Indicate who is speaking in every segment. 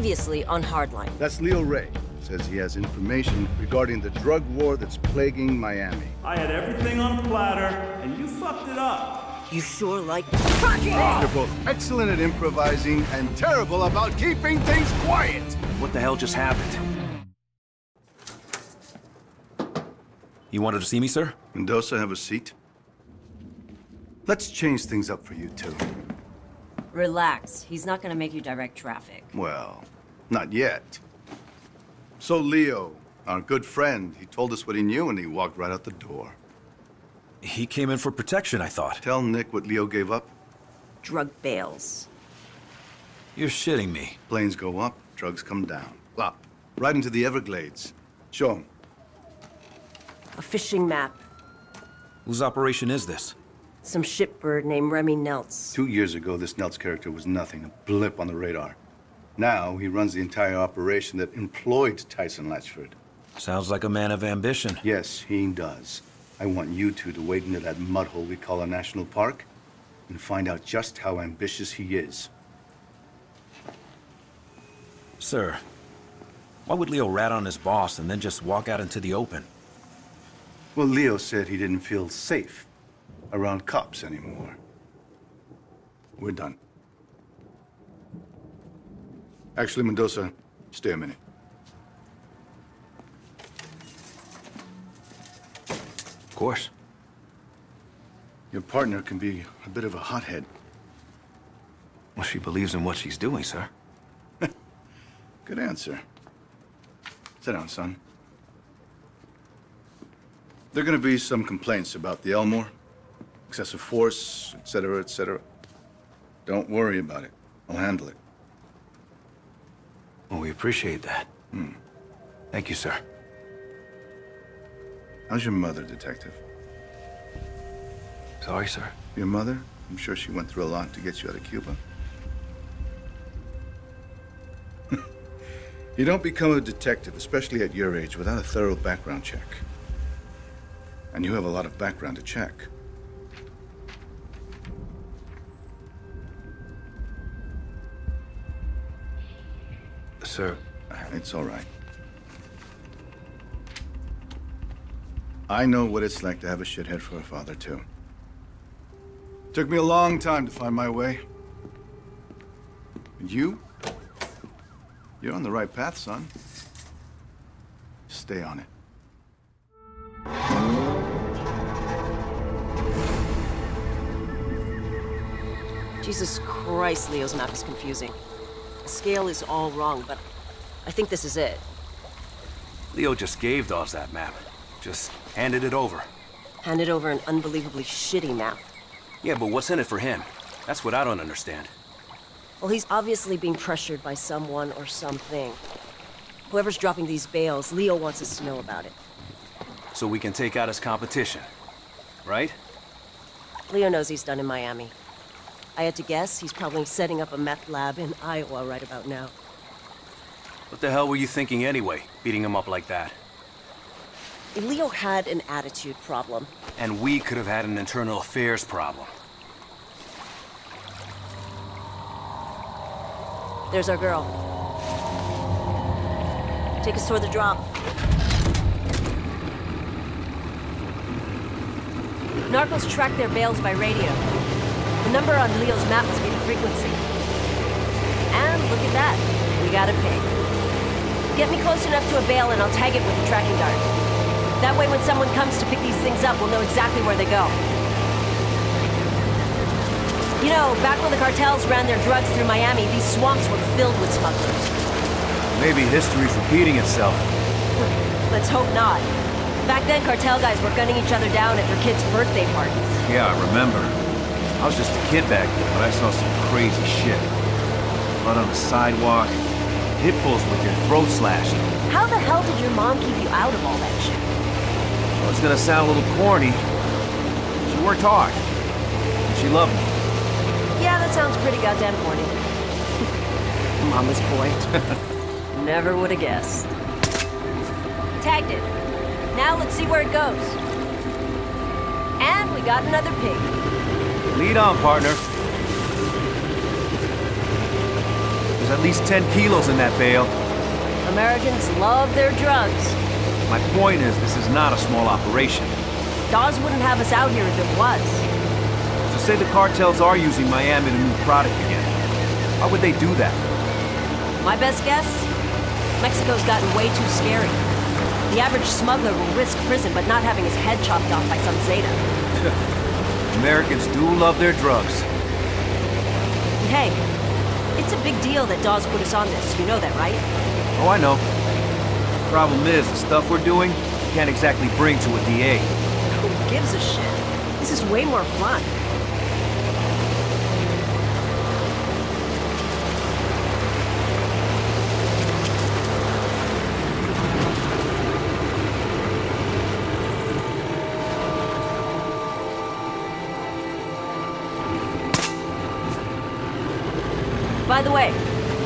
Speaker 1: Previously on Hardline.
Speaker 2: That's Leo Ray. Says he has information regarding the drug war that's plaguing Miami.
Speaker 3: I had everything on a platter, and you fucked it up.
Speaker 1: You sure like...
Speaker 2: You're both excellent at improvising and terrible about keeping things quiet.
Speaker 4: What the hell just happened? You wanted to see me, sir?
Speaker 2: Mendoza, have a seat. Let's change things up for you two.
Speaker 1: Relax. He's not gonna make you direct traffic.
Speaker 2: Well, not yet. So Leo, our good friend, he told us what he knew and he walked right out the door.
Speaker 4: He came in for protection, I thought.
Speaker 2: Tell Nick what Leo gave up.
Speaker 1: Drug bales.
Speaker 4: You're shitting me.
Speaker 2: Planes go up, drugs come down. Plop. Right into the Everglades. Show him.
Speaker 1: A fishing map.
Speaker 4: Whose operation is this?
Speaker 1: Some shipbird named Remy Neltz.
Speaker 2: 2 years ago, this Neltz character was nothing, a blip on the radar. Now, he runs the entire operation that employed Tyson Latchford.
Speaker 4: Sounds like a man of ambition.
Speaker 2: Yes, he does. I want you two to wade into that mud hole we call a national park and find out just how ambitious he is.
Speaker 4: Sir, why would Leo rat on his boss and then just walk out into the open?
Speaker 2: Well, Leo said he didn't feel safe around cops anymore. We're done. Actually, Mendoza, stay a minute.
Speaker 4: Of course.
Speaker 2: Your partner can be a bit of a hothead.
Speaker 4: Well, she believes in what she's doing, sir.
Speaker 2: Good answer. Sit down, son. There are gonna be some complaints about the Elmore. Excessive force, etc., etc. Don't worry about it. I'll handle it.
Speaker 4: Well, we appreciate that. Thank you, sir.
Speaker 2: How's your mother, Detective?
Speaker 4: Sorry, sir.
Speaker 2: Your mother? I'm sure she went through a lot to get you out of Cuba. You don't become a detective, especially at your age, without a thorough background check. And you have a lot of background to check.
Speaker 4: Sir.
Speaker 2: It's all right. I know what it's like to have a shithead for a father, too. Took me a long time to find my way. And you're on the right path, son. Stay on it.
Speaker 1: Jesus Christ, Leo's map is confusing. The scale is all wrong, but I think this is it.
Speaker 4: Leo just gave Dawes that map. Just handed it over.
Speaker 1: Handed over an unbelievably shitty map.
Speaker 4: Yeah, but what's in it for him? That's what I don't understand.
Speaker 1: Well, he's obviously being pressured by someone or something. Whoever's dropping these bales, Leo wants us to know about it.
Speaker 4: So we can take out his competition, right?
Speaker 1: Leo knows he's done in Miami. I had to guess he's probably setting up a meth lab in Iowa right about now.
Speaker 4: What the hell were you thinking anyway, beating him up like that?
Speaker 1: Leo had an attitude problem.
Speaker 4: And we could have had an internal affairs problem.
Speaker 1: There's our girl. Take us toward the drop. Narcos track their bales by radio. The number on Leo's map must be the frequency. And look at that. We got a pig. Get me close enough to a bale and I'll tag it with a tracking dart. That way when someone comes to pick these things up, we'll know exactly where they go. You know, back when the cartels ran their drugs through Miami, these swamps were filled with smugglers.
Speaker 4: Maybe history's repeating itself.
Speaker 1: Let's hope not. Back then, cartel guys were gunning each other down at their kids' birthday parties.
Speaker 5: Yeah, I remember. I was just a kid back then, but I saw some crazy shit. Blood on the sidewalk, pit bulls with their throats slashed.
Speaker 1: How the hell did your mom keep you out of all that shit?
Speaker 5: Well, it's gonna sound a little corny. She worked hard. She loved me.
Speaker 1: Yeah, that sounds pretty goddamn corny. Mama's boy. Never would have guessed. Tagged it. Now let's see where it goes. And we got another pig.
Speaker 5: Lead on, partner.
Speaker 4: There's
Speaker 5: There's at least 10 kilos in that bale.
Speaker 1: Americans love their drugs.
Speaker 5: My point is, this is not a small operation.
Speaker 1: Dawes wouldn't have us out here if it was.
Speaker 5: So say the cartels are using Miami to move product again. Why would they do that?
Speaker 1: My best guess? Mexico's gotten way too scary. The average smuggler will risk prison but not having his head chopped off by some Zeta.
Speaker 5: Americans do love their drugs.
Speaker 1: Hey, it's a big deal that Dawes put us on this. You know that, right?
Speaker 5: Oh, I know. Problem is, the stuff we're doing, you can't exactly bring to a DA.
Speaker 1: Who gives a shit? This is way more fun. By the way,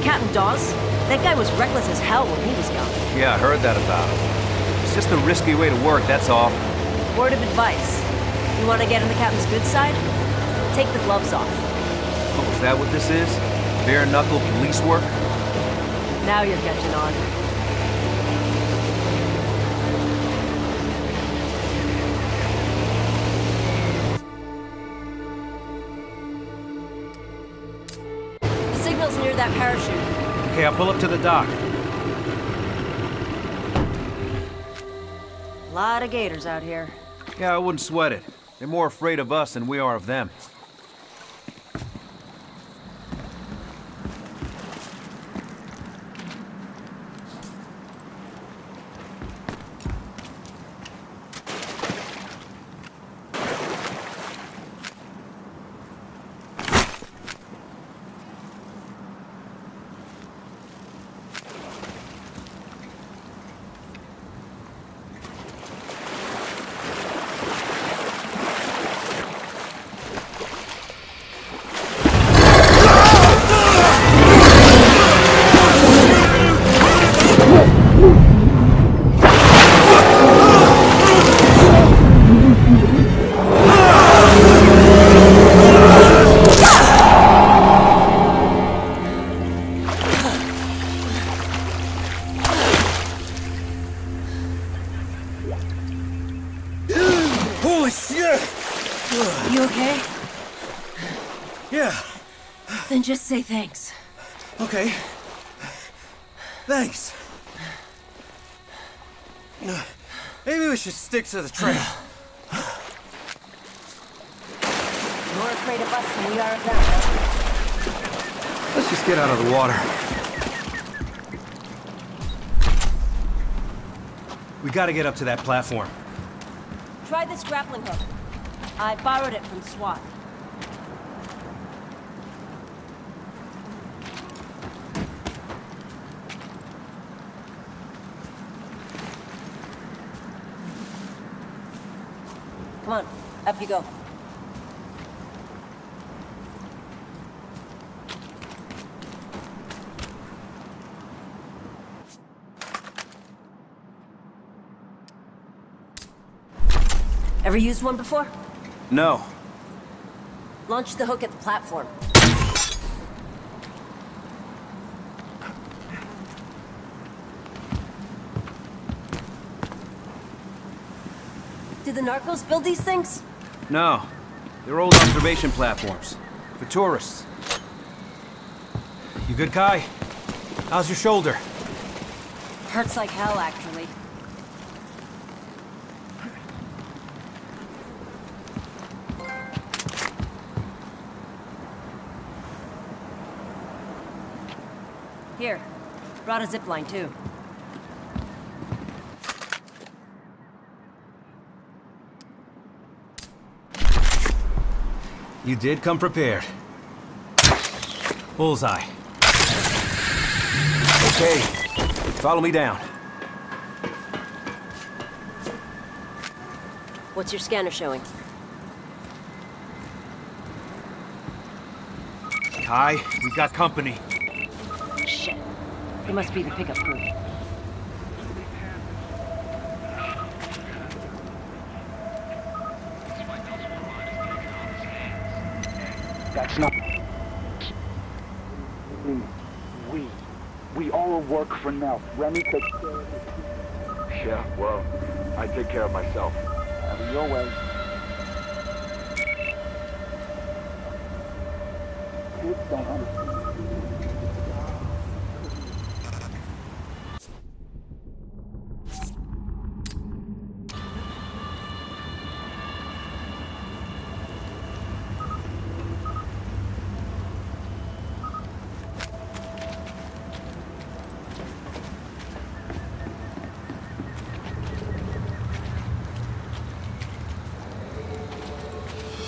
Speaker 1: Captain Dawes, that guy was reckless as hell when he was young.
Speaker 5: Yeah, I heard that about him. It's just a risky way to work, that's all.
Speaker 1: Word of advice. You want to get on the captain's good side? Take the gloves off.
Speaker 5: Oh, is that what this is? Bare-knuckle police work?
Speaker 1: Now you're catching on. The signal's near that parachute.
Speaker 5: Okay, I'll pull up to the dock.
Speaker 1: A lot of gators out here.
Speaker 5: Yeah, I wouldn't sweat it. They're more afraid of us than we are of them.
Speaker 6: Holy shit!
Speaker 1: You okay?
Speaker 6: Yeah,
Speaker 1: Then just say thanks.
Speaker 6: okay. Thanks. Maybe we should stick to the trail.
Speaker 1: More afraid of us than we are of them, huh?
Speaker 5: Let's just get out of the water. We gotta get up to that platform.
Speaker 1: Try this grappling hook. I borrowed it from SWAT. Come on, up you go. Ever used one before?
Speaker 5: No.
Speaker 1: Launch the hook at the platform. Did the narcos build these things?
Speaker 5: No. They're old observation platforms. For tourists. You good, Kai? How's your shoulder?
Speaker 1: Hurts like hell, actually. Here, brought a zip line too.
Speaker 5: You did come prepared. Bullseye. Okay, follow me down.
Speaker 1: What's your scanner showing?
Speaker 5: Kai, we've got company.
Speaker 1: Shit. It must be the pickup crew.
Speaker 7: That's not... We work for now. Remy takes care of it.
Speaker 8: Yeah, well, I take care of myself.
Speaker 7: Have it your way. Kids don't understand.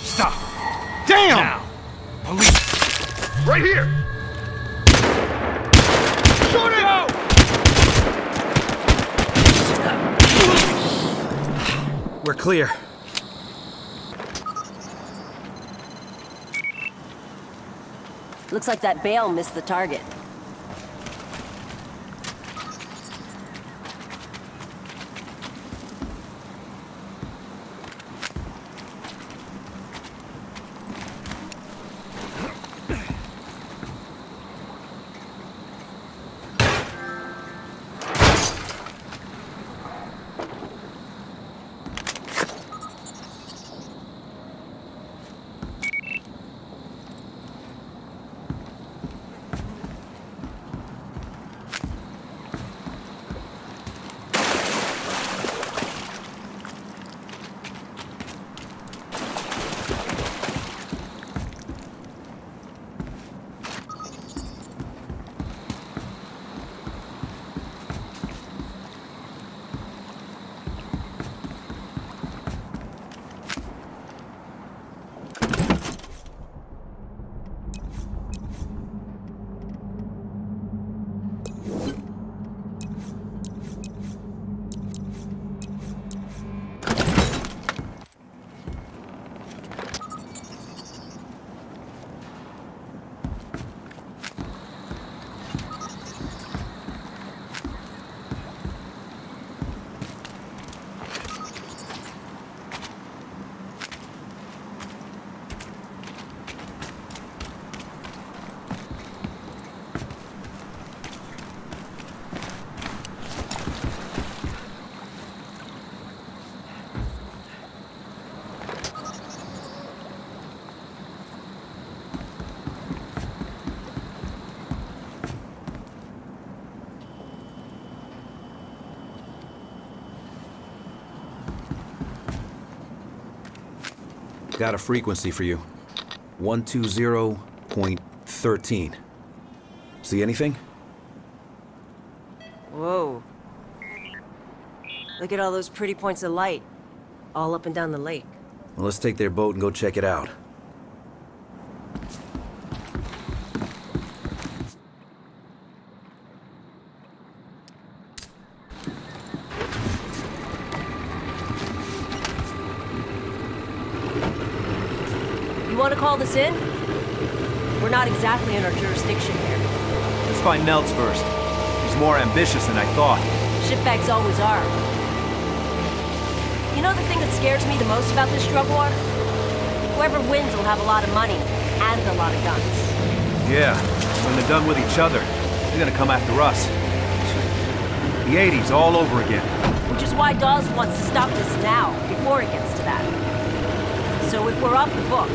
Speaker 5: Stop! Damn! Now. Police!
Speaker 8: Right here! Shoot it! Go!
Speaker 5: We're clear.
Speaker 1: Looks like that bale missed the target.
Speaker 4: Got a frequency for you. 120.13. See anything?
Speaker 1: Whoa. Look at all those pretty points of light, all up and down the lake.
Speaker 4: Well, let's take their boat and go check it out.
Speaker 1: You want to call this in? We're not exactly in our jurisdiction here.
Speaker 5: Let's find Meltz first. He's more ambitious than I thought.
Speaker 1: Shitbags always are. You know the thing that scares me the most about this drug war? Whoever wins will have a lot of money and a lot of guns.
Speaker 5: Yeah, when they're done with each other, they're gonna come after us. The 80s all over again.
Speaker 1: Which is why Dawes wants to stop this now, before it gets to that. So if we're off the books,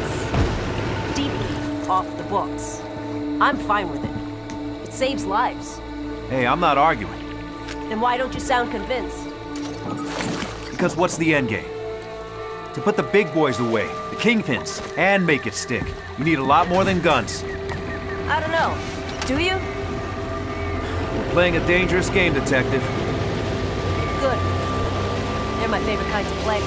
Speaker 1: deeply off the books, I'm fine with it. It saves lives.
Speaker 5: Hey, I'm not arguing.
Speaker 1: Then why don't you sound convinced?
Speaker 5: Because what's the end game? To put the big boys away, the kingpins, and make it stick, you need a lot more than guns.
Speaker 1: I don't know. Do you?
Speaker 5: We're playing a dangerous game, Detective.
Speaker 1: Good. They're my favorite kind to play.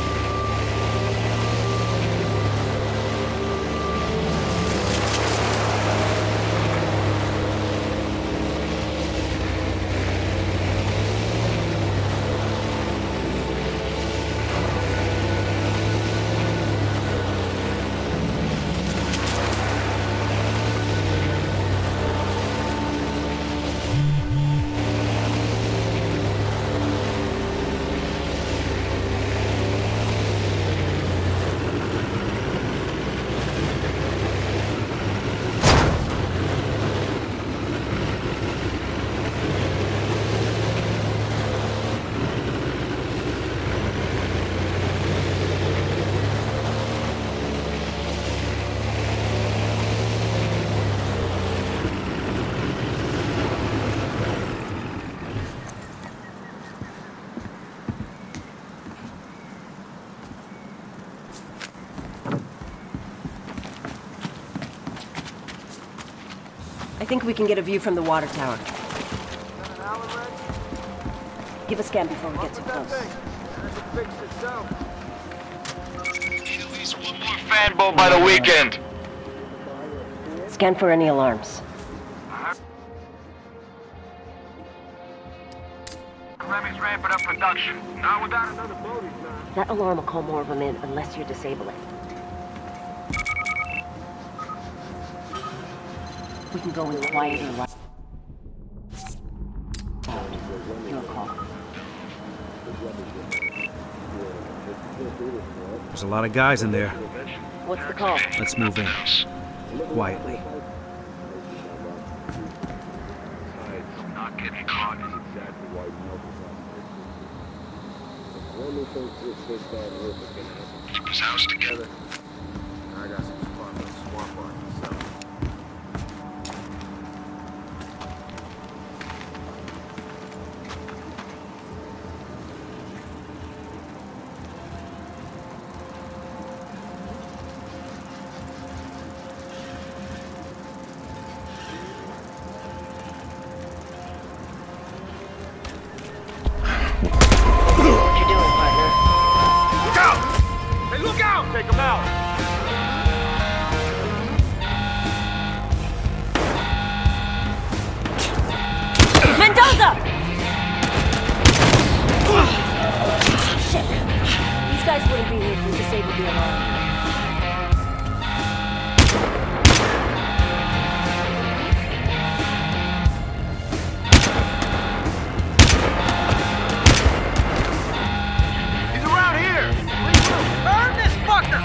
Speaker 1: I think we can get a view from the water tower. Give a scan before we get too close.
Speaker 8: At least one more fanboat by the weekend.
Speaker 1: Scan for any alarms.
Speaker 8: Remy's ramping up production. Not without another boat, he's not.
Speaker 1: That alarm will call more of them in unless you're disabling. We can go in quieter light. Your call.
Speaker 5: There's a lot of guys in there.
Speaker 1: What's the call?
Speaker 5: Let's move in. Quietly.
Speaker 8: Not getting caught. Keep his house together. I got some fun with swamp art myself.
Speaker 1: What you doing, partner?
Speaker 8: Look out! Hey, look out! Take him out!
Speaker 1: Mendoza! Shit. These guys wouldn't be here if we disabled the alarm.
Speaker 8: He's around here! Burn this fucker!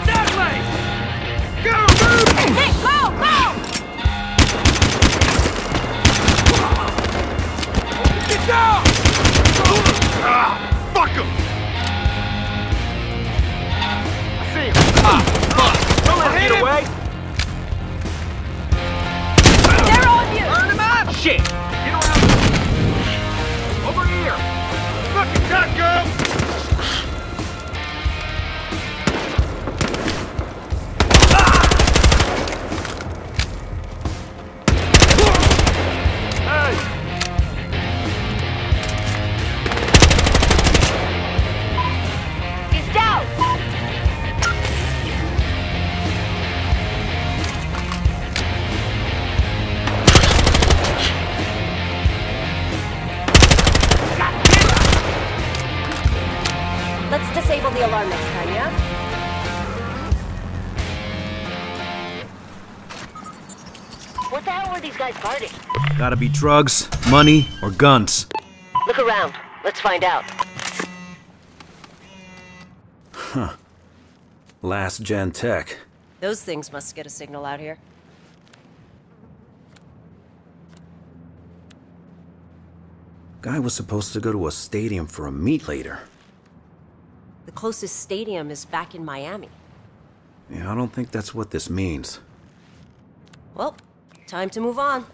Speaker 8: That way! Go, move!
Speaker 1: Hey, go!
Speaker 8: Get down! Ah, fuck him! I see him. Ah, fuck! Don't let him get away!
Speaker 1: They're on you!
Speaker 8: Burn him up! Shit! Get around! Over here! Fucking duck, girl!
Speaker 1: He's down! Let's disable the alarm next time, yeah? What the hell were these guys guarding?
Speaker 5: Gotta be drugs, money, or guns.
Speaker 1: Look around. Let's find out.
Speaker 4: Last gen tech.
Speaker 1: Those things must get a signal out here.
Speaker 4: Guy was supposed to go to a stadium for a meet later.
Speaker 1: The closest stadium is back in Miami.
Speaker 4: Yeah, I don't think that's what this means.
Speaker 1: Well, time to move on.